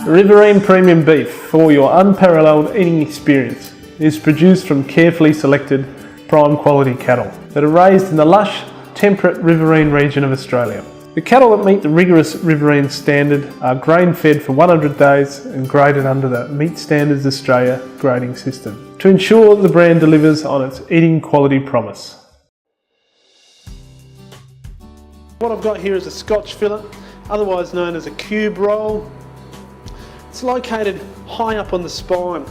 Riverine premium beef for your unparalleled eating experience is produced from carefully selected prime quality cattle that are raised in the lush, temperate Riverine region of Australia. The cattle that meet the rigorous Riverine standard are grain fed for 100 days and graded under the Meat Standards Australia grading system to ensure the brand delivers on its eating quality promise. What I've got here is a Scotch Fillet, otherwise known as a cube roll. It's located high up on the spine.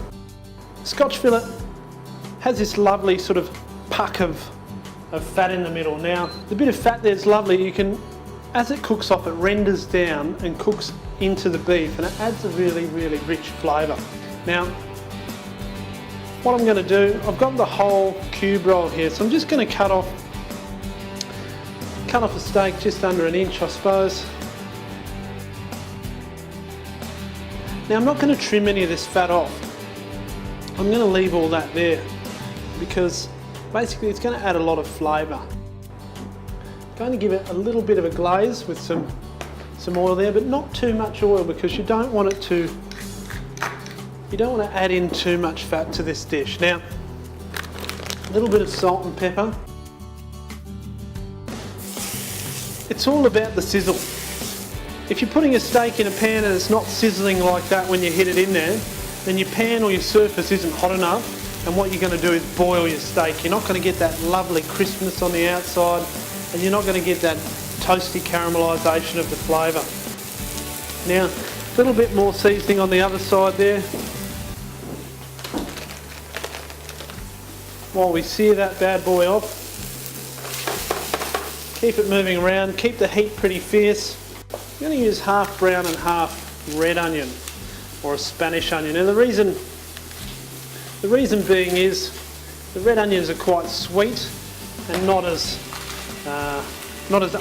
Scotch Fillet has this lovely sort of puck of fat in the middle. Now, the bit of fat there is lovely. You can, as it cooks off, it renders down and cooks into the beef, and it adds a really, really rich flavour. Now, what I'm going to do, I've got the whole cube roll here, so I'm just going to cut off a steak just under 1 inch, I suppose. Now, I'm not going to trim any of this fat off. I'm going to leave all that there because basically it's going to add a lot of flavour. Going to give it a little bit of a glaze with some oil there, but not too much oil because you don't want to add in too much fat to this dish. Now, a little bit of salt and pepper. It's all about the sizzle. If you're putting a steak in a pan and it's not sizzling like that when you hit it in there, then your pan or your surface isn't hot enough, and what you're going to do is boil your steak. You're not going to get that lovely crispness on the outside, and you're not going to get that toasty caramelisation of the flavour. Now, a little bit more seasoning on the other side there. While we sear that bad boy off. Keep it moving around, keep the heat pretty fierce. I'm going to use half brown and half red onion, or a Spanish onion. Now the reason being is the red onions are quite sweet and not as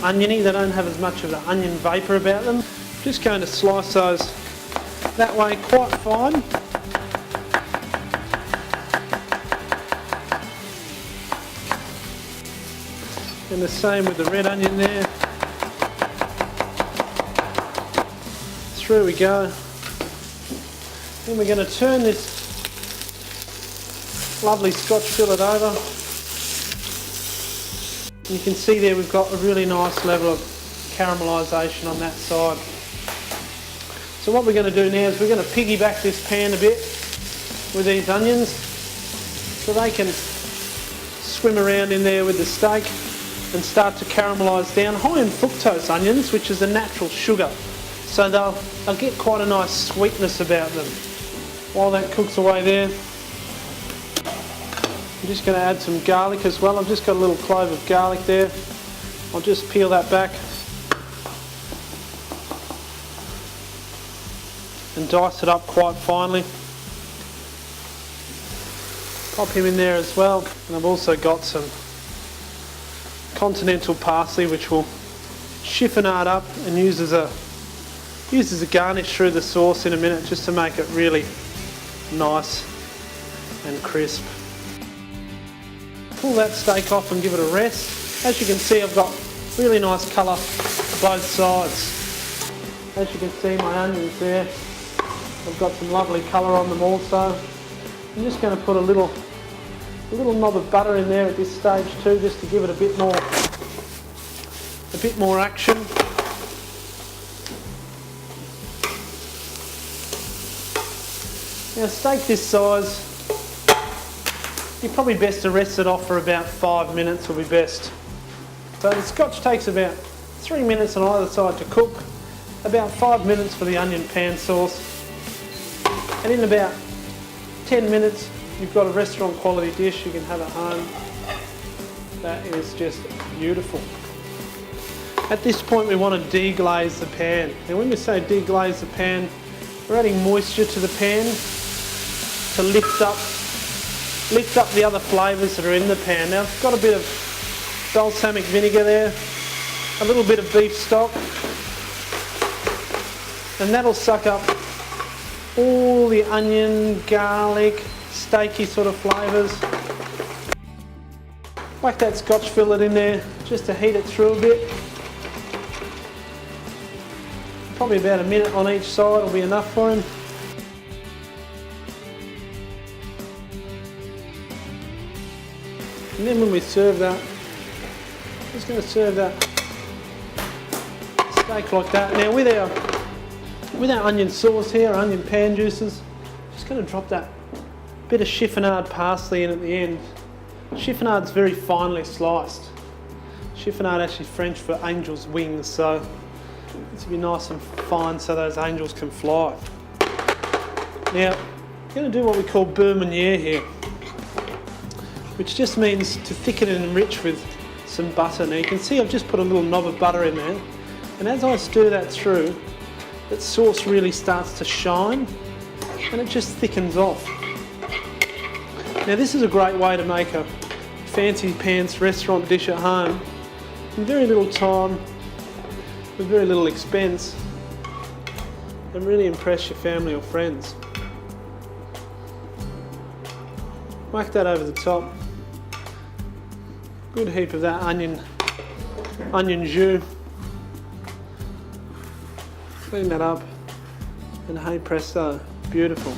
oniony. They don't have as much of the onion vapour about them. Just going to slice those that way quite fine. And the same with the red onion there. Through we go. Then we're going to turn this lovely Scotch fillet over. And you can see there we've got a really nice level of caramelisation on that side. So what we're going to do now is we're going to piggyback this pan a bit with these onions so they can swim around in there with the steak and start to caramelise down. High in fructose onions, which is a natural sugar, so they'll get quite a nice sweetness about them. While that cooks away there, I'm just going to add some garlic as well. I've just got a little clove of garlic there. I'll just peel that back and dice it up quite finely. Pop him in there as well, and I've also got some continental parsley, which will chiffonade up and use as a garnish through the sauce in a minute, just to make it really nice and crisp. Pull that steak off and give it a rest. As you can see, I've got really nice colour both sides. As you can see, my onions there, I've got some lovely colour on them also. I'm just going to put a little knob of butter in there at this stage too, just to give it a bit more action. Now, steak this size, you're probably best to rest it off for about 5 minutes will be best. So the Scotch takes about 3 minutes on either side to cook, about 5 minutes for the onion pan sauce, and in about 10 minutes you've got a restaurant quality dish you can have at home. That is just beautiful. At this point we want to deglaze the pan. And when we say deglaze the pan, we're adding moisture to the pan to lift up the other flavours that are in the pan. Now I've got a bit of balsamic vinegar there, a little bit of beef stock, and that'll suck up all the onion, garlic, steaky sort of flavours. Whack that Scotch fillet in there just to heat it through a bit. Probably about a minute on each side will be enough for him. And then when we serve that, just going to serve that steak like that. Now with our onion sauce here, onion pan juices, just going to drop that bit of chiffonade parsley in at the end. Chiffonade's very finely sliced. Chiffonade actually French for angel's wings, so it's to be nice and fine so those angels can fly. Now, I'm going to do what we call beurre meunier here, which just means to thicken and enrich with some butter. Now you can see I've just put a little knob of butter in there, and as I stir that through, that sauce really starts to shine and it just thickens off. Now this is a great way to make a fancy pants restaurant dish at home in very little time, with very little expense, and really impress your family or friends. Whack that over the top. Good heap of that onion jus. Clean that up, and hey presto, beautiful.